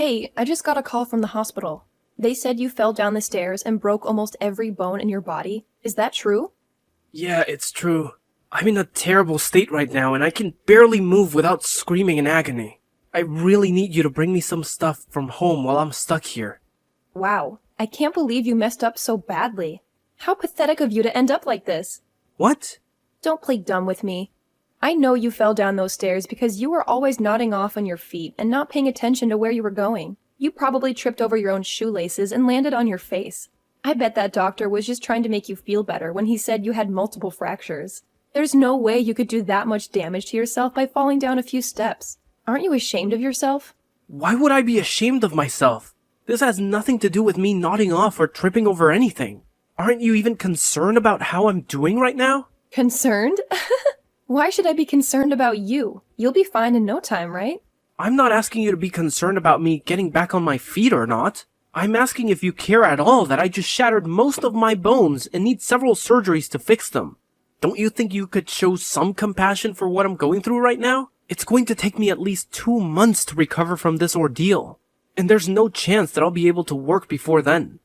Hey, I just got a call from the hospital. They said you fell down the stairs and broke almost every bone in your body. Is that true? Yeah, it's true. I'm in a terrible state right now and I can barely move without screaming in agony. I really need you to bring me some stuff from home while I'm stuck here. Wow, I can't believe you messed up so badly. How pathetic of you to end up like this. What? Don't play dumb with me. I know you fell down those stairs because you were always nodding off on your feet and not paying attention to where you were going. You probably tripped over your own shoelaces and landed on your face. I bet that doctor was just trying to make you feel better when he said you had multiple fractures. There's no way you could do that much damage to yourself by falling down a few steps. Aren't you ashamed of yourself? Why would I be ashamed of myself? This has nothing to do with me nodding off or tripping over anything. Aren't you even concerned about how I'm doing right now? Concerned? Why should I be concerned about you? You'll be fine in no time, right? I'm not asking you to be concerned about me getting back on my feet or not. I'm asking if you care at all that I just shattered most of my bones and need several surgeries to fix them. Don't you think you could show some compassion for what I'm going through right now? It's going to take me at least 2 months to recover from this ordeal. And there's no chance that I'll be able to work before then.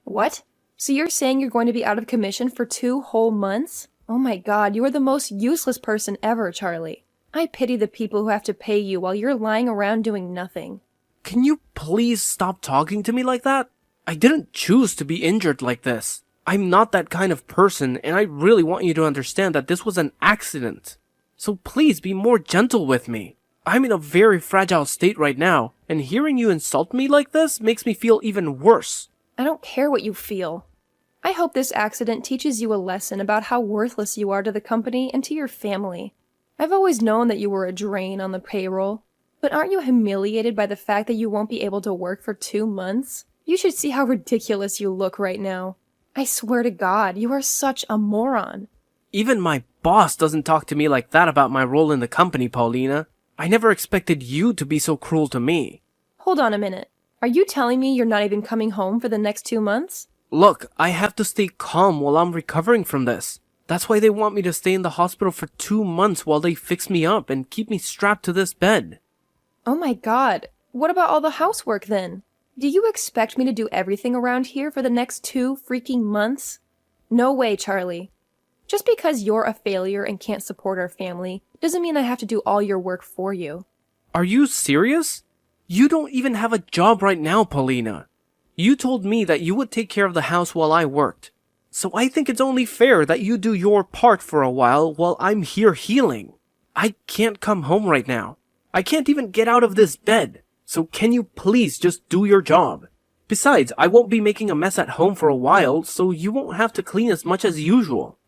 What? So you're saying you're going to be out of commission for 2 whole months? Oh my god, you are the most useless person ever, Charlie. I pity the people who have to pay you while you're lying around doing nothing. Can you please stop talking to me like that? I didn't choose to be injured like this. I'm not that kind of person, and I really want you to understand that this was an accident. So please be more gentle with me. I'm in a very fragile state right now, and hearing you insult me like this makes me feel even worse. I don't care what you feel. I hope this accident teaches you a lesson about how worthless you are to the company and to your family. I've always known that you were a drain on the payroll. But aren't you humiliated by the fact that you won't be able to work for 2 months? You should see how ridiculous you look right now. I swear to God, you are such a moron. Even my boss doesn't talk to me like that about my role in the company, Paulina. I never expected you to be so cruel to me. Hold on a minute. Are you telling me you're not even coming home for the next 2 months? Look, I have to stay calm while I'm recovering from this. That's why they want me to stay in the hospital for 2 months while they fix me up and keep me strapped to this bed. Oh my god. What about all the housework then? Do you expect me to do everything around here for the next 2 freaking months? No way, Charlie. Just because you're a failure and can't support our family doesn't mean I have to do all your work for you. Are you serious? You don't even have a job right now, Paulina. You told me that you would take care of the house while I worked. So I think it's only fair that you do your part for a while I'm here healing. I can't come home right now. I can't even get out of this bed. So can you please just do your job? Besides, I won't be making a mess at home for a while, so you won't have to clean as much as usual.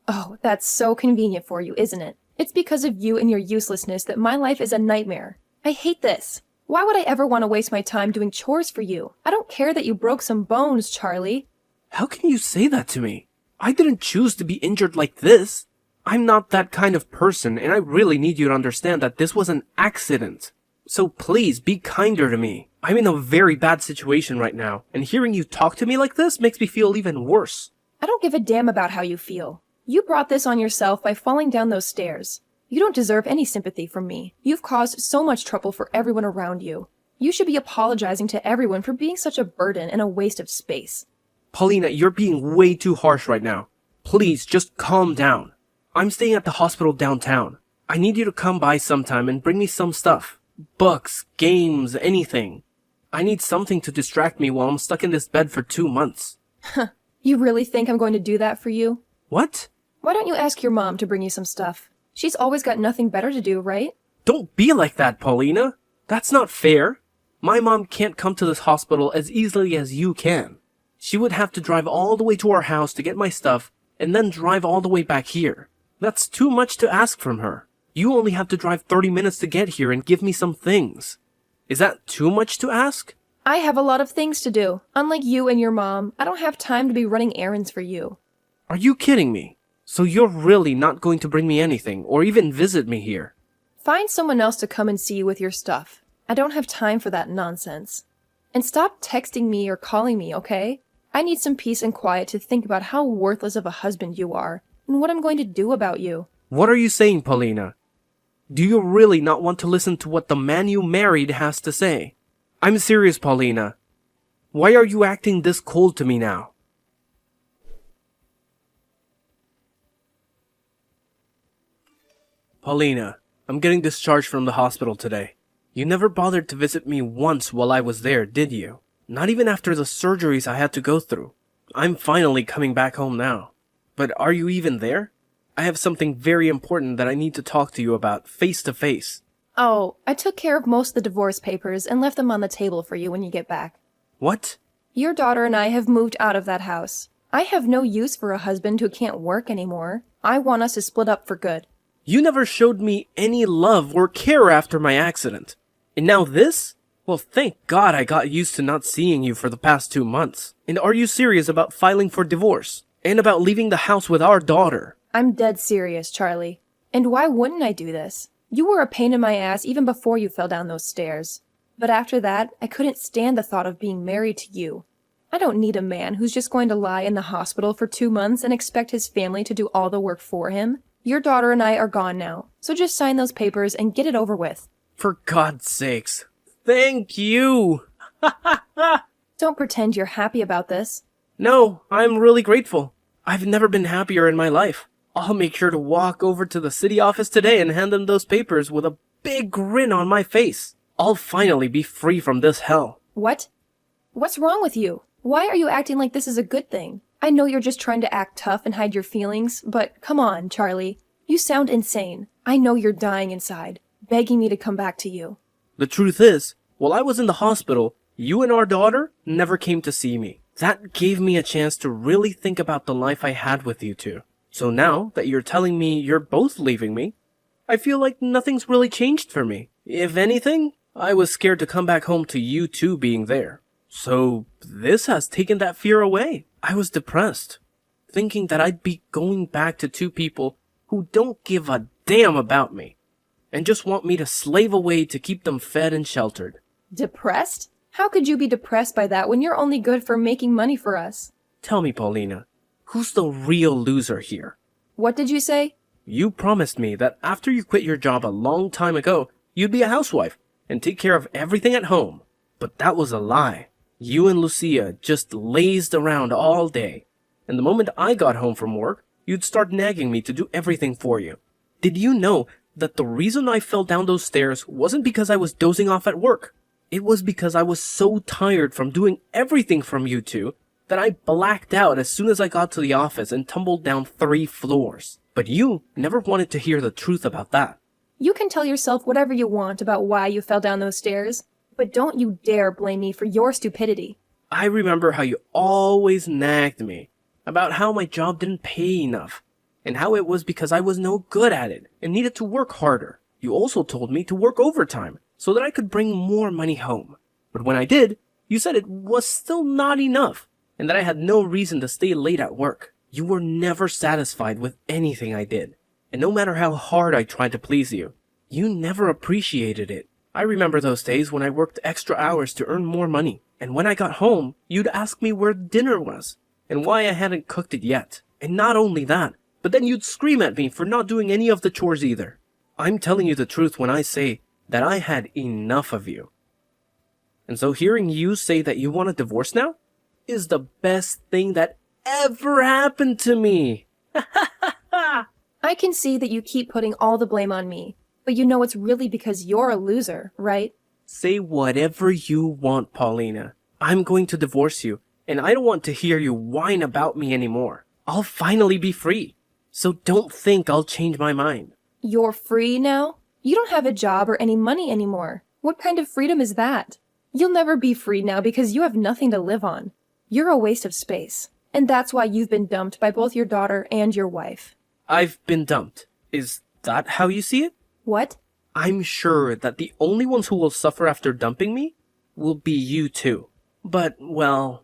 Oh, that's so convenient for you, isn't it? It's because of you and your uselessness that my life is a nightmare. I hate this. Why would I ever want to waste my time doing chores for you? I don't care that you broke some bones, Charlie. How can you say that to me? I didn't choose to be injured like this. I'm not that kind of person, and I really need you to understand that this was an accident. So please, be kinder to me. I'm in a very bad situation right now, and hearing you talk to me like this makes me feel even worse. I don't give a damn about how you feel. You brought this on yourself by falling down those stairs. You don't deserve any sympathy from me. You've caused so much trouble for everyone around you. You should be apologizing to everyone for being such a burden and a waste of space. Paulina, you're being way too harsh right now. Please, just calm down. I'm staying at the hospital downtown. I need you to come by sometime and bring me some stuff. Books, games, anything. I need something to distract me while I'm stuck in this bed for 2 months. You really think I'm going to do that for you? What? Why don't you ask your mom to bring you some stuff? She's always got nothing better to do, right? Don't be like that, Paulina. That's not fair. My mom can't come to this hospital as easily as you can. She would have to drive all the way to our house to get my stuff, and then drive all the way back here. That's too much to ask from her. You only have to drive 30 minutes to get here and give me some things. Is that too much to ask? I have a lot of things to do. Unlike you and your mom, I don't have time to be running errands for you. Are you kidding me? So you're really not going to bring me anything, or even visit me here? Find someone else to come and see you with your stuff. I don't have time for that nonsense. And stop texting me or calling me, okay? I need some peace and quiet to think about how worthless of a husband you are, and what I'm going to do about you. What are you saying, Paulina? Do you really not want to listen to what the man you married has to say? I'm serious, Paulina. Why are you acting this cold to me now? Paulina, I'm getting discharged from the hospital today. You never bothered to visit me once while I was there, did you? Not even after the surgeries I had to go through. I'm finally coming back home now. But are you even there? I have something very important that I need to talk to you about face to face. Oh, I took care of most of the divorce papers and left them on the table for you when you get back. What? Your daughter and I have moved out of that house. I have no use for a husband who can't work anymore. I want us to split up for good. You never showed me any love or care after my accident. And now this? Well, thank God I got used to not seeing you for the past 2 months. And are you serious about filing for divorce? And about leaving the house with our daughter? I'm dead serious, Charlie. And why wouldn't I do this? You were a pain in my ass even before you fell down those stairs. But after that, I couldn't stand the thought of being married to you. I don't need a man who's just going to lie in the hospital for 2 months and expect his family to do all the work for him. Your daughter and I are gone now, so just sign those papers and get it over with. For God's sakes. Thank you! Don't pretend you're happy about this. No, I'm really grateful. I've never been happier in my life. I'll make sure to walk over to the city office today and hand them those papers with a big grin on my face. I'll finally be free from this hell. What? What's wrong with you? Why are you acting like this is a good thing? I know you're just trying to act tough and hide your feelings, but come on, Charlie. You sound insane. I know you're dying inside, begging me to come back to you. The truth is, while I was in the hospital, you and our daughter never came to see me. That gave me a chance to really think about the life I had with you two. So now that you're telling me you're both leaving me, I feel like nothing's really changed for me. If anything, I was scared to come back home to you two being there. So this has taken that fear away. I was depressed, thinking that I'd be going back to two people who don't give a damn about me, and just want me to slave away to keep them fed and sheltered. Depressed? How could you be depressed by that when you're only good for making money for us? Tell me, Paulina, who's the real loser here? What did you say? You promised me that after you quit your job a long time ago, you'd be a housewife and take care of everything at home. But that was a lie. You and Lucia just lazed around all day, and the moment I got home from work, you'd start nagging me to do everything for you. Did you know that the reason I fell down those stairs wasn't because I was dozing off at work? It was because I was so tired from doing everything from you two that I blacked out as soon as I got to the office and tumbled down 3 floors. But you never wanted to hear the truth about that. You can tell yourself whatever you want about why you fell down those stairs, but don't you dare blame me for your stupidity. I remember how you always nagged me about how my job didn't pay enough, and how it was because I was no good at it and needed to work harder. You also told me to work overtime so that I could bring more money home. But when I did, you said it was still not enough, and that I had no reason to stay late at work. You were never satisfied with anything I did, and no matter how hard I tried to please you, you never appreciated it. I remember those days when I worked extra hours to earn more money, and when I got home, you'd ask me where dinner was, and why I hadn't cooked it yet. And not only that, but then you'd scream at me for not doing any of the chores either. I'm telling you the truth when I say that I had enough of you. And so hearing you say that you want a divorce now is the best thing that ever happened to me. I can see that you keep putting all the blame on me, but you know it's really because you're a loser, right? Say whatever you want, Paulina. I'm going to divorce you, and I don't want to hear you whine about me anymore. I'll finally be free, so don't think I'll change my mind. You're free now? You don't have a job or any money anymore. What kind of freedom is that? You'll never be free now because you have nothing to live on. You're a waste of space, and that's why you've been dumped by both your daughter and your wife. I've been dumped. Is that how you see it? What? I'm sure that the only ones who will suffer after dumping me will be you two. But, well,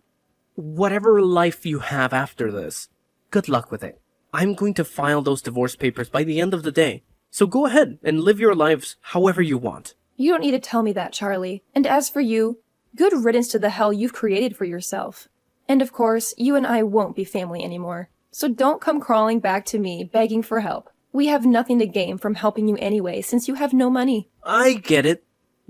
whatever life you have after this, good luck with it. I'm going to file those divorce papers by the end of the day, so go ahead and live your lives however you want. You don't need to tell me that, Charlie. And as for you, good riddance to the hell you've created for yourself. And of course, you and I won't be family anymore. So don't come crawling back to me begging for help. We have nothing to gain from helping you anyway since you have no money. I get it.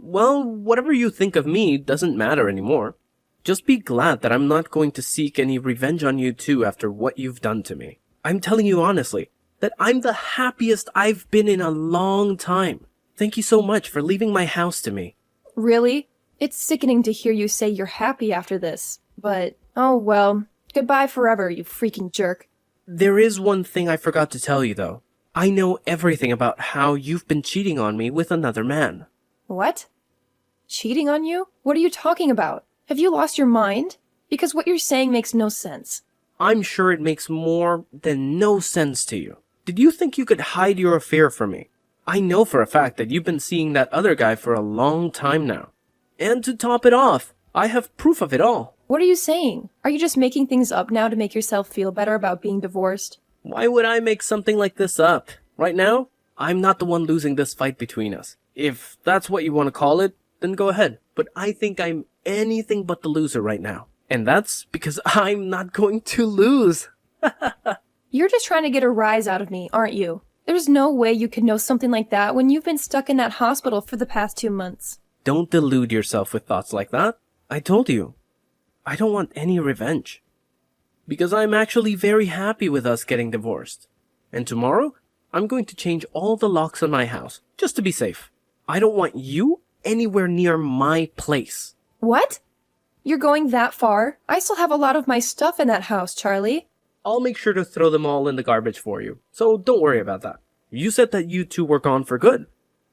Well, whatever you think of me doesn't matter anymore. Just be glad that I'm not going to seek any revenge on you too after what you've done to me. I'm telling you honestly that I'm the happiest I've been in a long time. Thank you so much for leaving my house to me. Really? It's sickening to hear you say you're happy after this. But, oh well. Goodbye forever, you freaking jerk. There is one thing I forgot to tell you though. I know everything about how you've been cheating on me with another man. What? Cheating on you? What are you talking about? Have you lost your mind? Because what you're saying makes no sense. I'm sure it makes more than no sense to you. Did you think you could hide your affair from me? I know for a fact that you've been seeing that other guy for a long time now. And to top it off, I have proof of it all. What are you saying? Are you just making things up now to make yourself feel better about being divorced? Why would I make something like this up? Right now, I'm not the one losing this fight between us. If that's what you want to call it, then go ahead. But I think I'm anything but the loser right now. And that's because I'm not going to lose. You're just trying to get a rise out of me, aren't you? There's no way you could know something like that when you've been stuck in that hospital for the past 2 months. Don't delude yourself with thoughts like that. I told you, I don't want any revenge. Because I'm actually very happy with us getting divorced. And tomorrow, I'm going to change all the locks on my house, just to be safe. I don't want you anywhere near my place. What? You're going that far? I still have a lot of my stuff in that house, Charlie. I'll make sure to throw them all in the garbage for you, so don't worry about that. You said that you two were gone for good.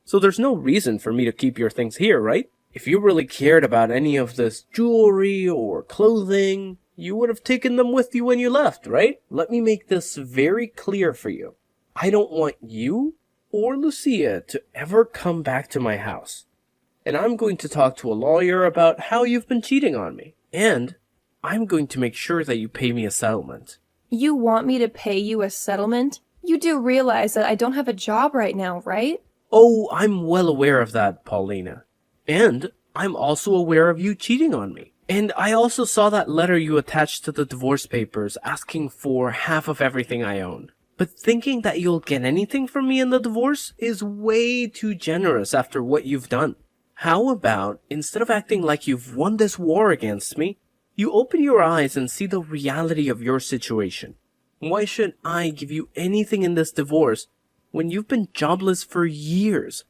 So there's no reason for me to keep your things here, right? If you really cared about any of this jewelry or clothing, you would have taken them with you when you left, right? Let me make this very clear for you. I don't want you or Lucia to ever come back to my house. And I'm going to talk to a lawyer about how you've been cheating on me. And I'm going to make sure that you pay me a settlement. You want me to pay you a settlement? You do realize that I don't have a job right now, right? Oh, I'm well aware of that, Paulina. And I'm also aware of you cheating on me. And I also saw that letter you attached to the divorce papers asking for half of everything I own. But thinking that you'll get anything from me in the divorce is way too generous after what you've done. How about, instead of acting like you've won this war against me, you open your eyes and see the reality of your situation? Why should I give you anything in this divorce when you've been jobless for years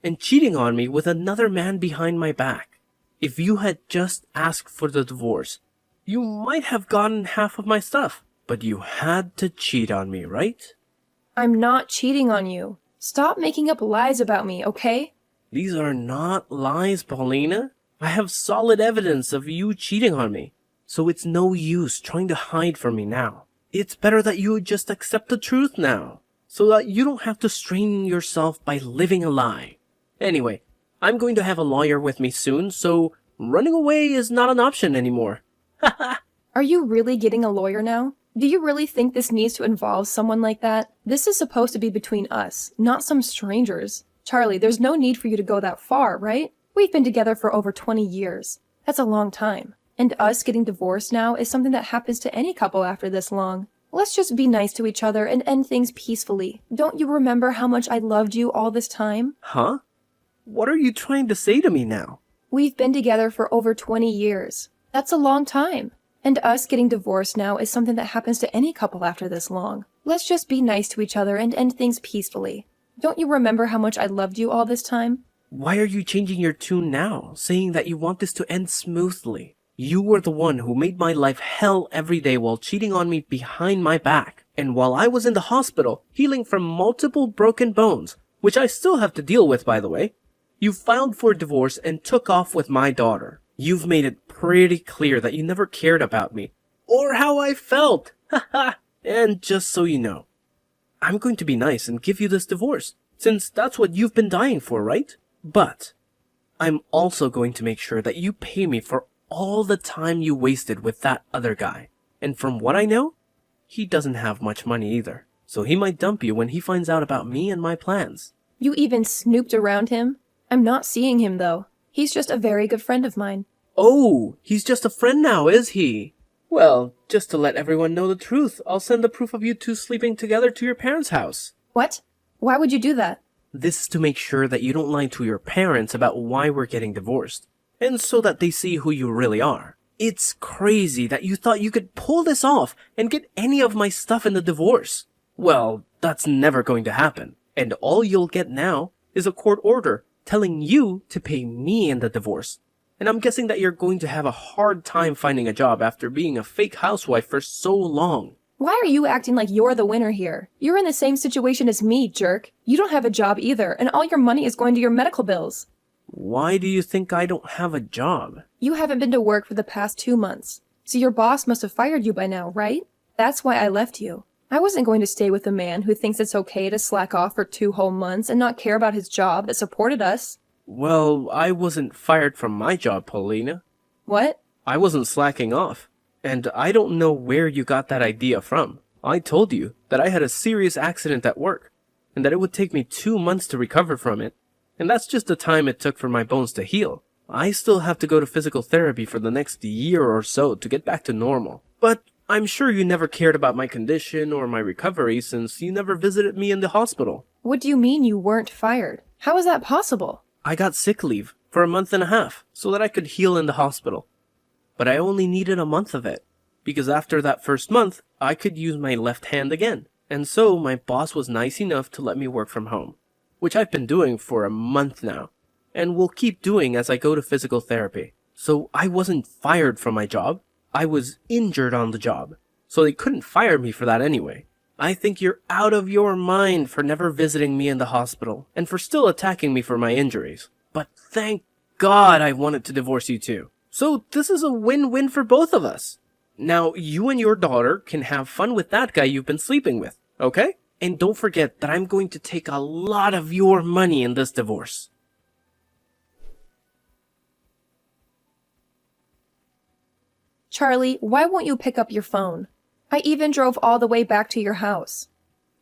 and cheating on me with another man behind my back? If you had just asked for the divorce, you might have gotten half of my stuff. But you had to cheat on me, right? I'm not cheating on you. Stop making up lies about me, okay? These are not lies, Paulina. I have solid evidence of you cheating on me. So it's no use trying to hide from me now. It's better that you just accept the truth now, so that you don't have to strain yourself by living a lie. Anyway, I'm going to have a lawyer with me soon, so running away is not an option anymore. Are you really getting a lawyer now? Do you really think this needs to involve someone like that? This is supposed to be between us, not some strangers. Charlie, there's no need for you to go that far, right? We've been together for over 20 years. That's a long time. And us getting divorced now is something that happens to any couple after this long. Let's just be nice to each other and end things peacefully. Don't you remember how much I loved you all this time? Huh? What are you trying to say to me now? We've been together for over 20 years. That's a long time. And us getting divorced now is something that happens to any couple after this long. Let's just be nice to each other and end things peacefully. Don't you remember how much I loved you all this time? Why are you changing your tune now, saying that you want this to end smoothly? You were the one who made my life hell every day while cheating on me behind my back. And while I was in the hospital, healing from multiple broken bones, which I still have to deal with, by the way, you filed for divorce and took off with my daughter. You've made it pretty clear that you never cared about me, or how I felt. And just so you know, I'm going to be nice and give you this divorce, since that's what you've been dying for, right? But I'm also going to make sure that you pay me for all the time you wasted with that other guy. And from what I know, he doesn't have much money either, so he might dump you when he finds out about me and my plans. You even snooped around him? I'm not seeing him, though. He's just a very good friend of mine. Oh, he's just a friend now, is he? Well, just to let everyone know the truth, I'll send the proof of you two sleeping together to your parents' house. What? Why would you do that? This is to make sure that you don't lie to your parents about why we're getting divorced, and so that they see who you really are. It's crazy that you thought you could pull this off and get any of my stuff in the divorce. Well, that's never going to happen, and all you'll get now is a court order telling you to pay me in the divorce. And I'm guessing that you're going to have a hard time finding a job after being a fake housewife for so long. Why are you acting like you're the winner here? You're in the same situation as me, jerk. You don't have a job either, and all your money is going to your medical bills. Why do you think I don't have a job? You haven't been to work for the past 2 months, so your boss must have fired you by now, right? That's why I left you. I wasn't going to stay with a man who thinks it's okay to slack off for 2 whole months and not care about his job that supported us. Well, I wasn't fired from my job, Paulina. What? I wasn't slacking off. And I don't know where you got that idea from. I told you that I had a serious accident at work, and that it would take me 2 months to recover from it. And that's just the time it took for my bones to heal. I still have to go to physical therapy for the next year or so to get back to normal. But I'm sure you never cared about my condition or my recovery since you never visited me in the hospital. What do you mean you weren't fired? How is that possible? I got sick leave for a month and a half so that I could heal in the hospital. But I only needed a month of it, because after that first month, I could use my left hand again. And so my boss was nice enough to let me work from home, which I've been doing for a month now, and will keep doing as I go to physical therapy. So I wasn't fired from my job. I was injured on the job, so they couldn't fire me for that anyway. I think you're out of your mind for never visiting me in the hospital, and for still attacking me for my injuries. But thank God I wanted to divorce you too. So this is a win-win for both of us. Now you and your daughter can have fun with that guy you've been sleeping with, okay? And don't forget that I'm going to take a lot of your money in this divorce. Charlie, why won't you pick up your phone? I even drove all the way back to your house.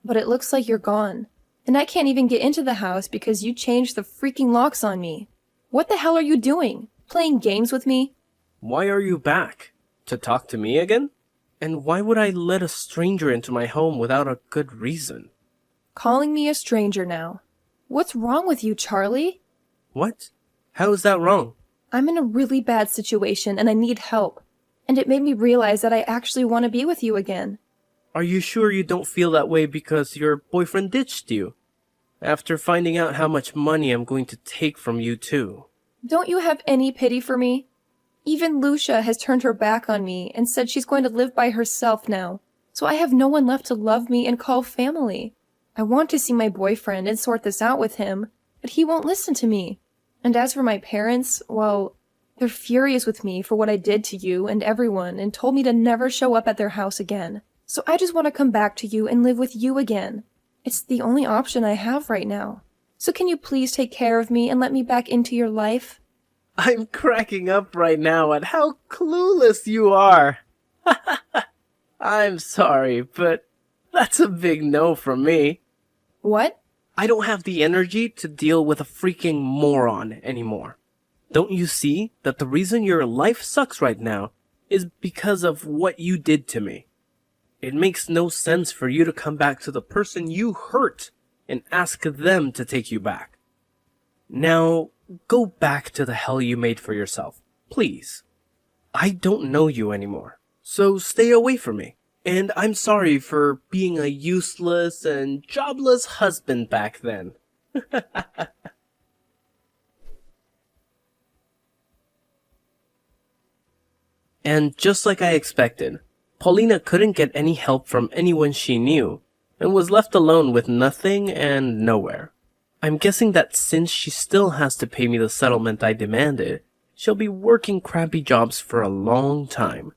But it looks like you're gone. And I can't even get into the house because you changed the freaking locks on me. What the hell are you doing? Playing games with me? Why are you back? To talk to me again? And why would I let a stranger into my home without a good reason? Calling me a stranger now. What's wrong with you, Charlie? What? How is that wrong? I'm in a really bad situation and I need help. And it made me realize that I actually want to be with you again. Are you sure you don't feel that way because your boyfriend ditched you? After finding out how much money I'm going to take from you too. Don't you have any pity for me? Even Lucia has turned her back on me and said she's going to live by herself now. So I have no one left to love me and call family. I want to see my boyfriend and sort this out with him, but he won't listen to me. And as for my parents, well, they're furious with me for what I did to you and everyone and told me to never show up at their house again. So I just want to come back to you and live with you again. It's the only option I have right now. So can you please take care of me and let me back into your life? I'm cracking up right now at how clueless you are. I'm sorry, but that's a big no from me. What? I don't have the energy to deal with a freaking moron anymore. Don't you see that the reason your life sucks right now is because of what you did to me? It makes no sense for you to come back to the person you hurt and ask them to take you back. Now, go back to the hell you made for yourself, please. I don't know you anymore, so stay away from me. And I'm sorry for being a useless and jobless husband back then. And just like I expected, Paulina couldn't get any help from anyone she knew, and was left alone with nothing and nowhere. I'm guessing that since she still has to pay me the settlement I demanded, she'll be working crappy jobs for a long time,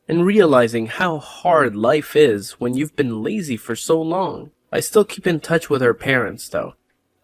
and realizing how hard life is when you've been lazy for so long. I still keep in touch with her parents though,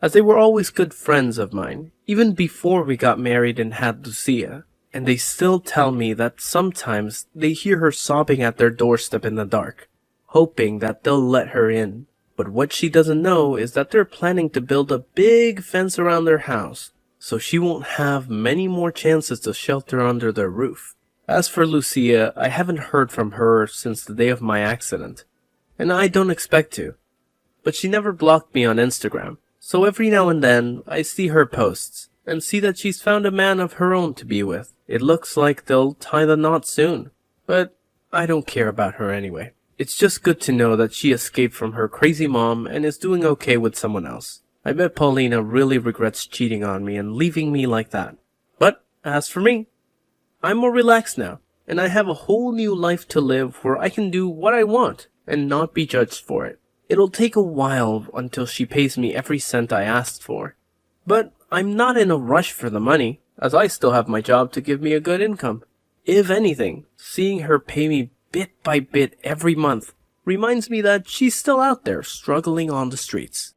as they were always good friends of mine, even before we got married and had Lucia. And they still tell me that sometimes they hear her sobbing at their doorstep in the dark, hoping that they'll let her in. But what she doesn't know is that they're planning to build a big fence around their house, so she won't have many more chances to shelter under their roof. As for Lucia, I haven't heard from her since the day of my accident, and I don't expect to. But she never blocked me on Instagram, So every now and then, I see her posts, and see that she's found a man of her own to be with. It looks like they'll tie the knot soon. But I don't care about her anyway. It's just good to know that she escaped from her crazy mom and is doing okay with someone else. I bet Paulina really regrets cheating on me and leaving me like that. But as for me, I'm more relaxed now, and I have a whole new life to live where I can do what I want and not be judged for it. It'll take a while until she pays me every cent I asked for. But I'm not in a rush for the money, as I still have my job to give me a good income. If anything, seeing her pay me bit by bit every month reminds me that she's still out there struggling on the streets.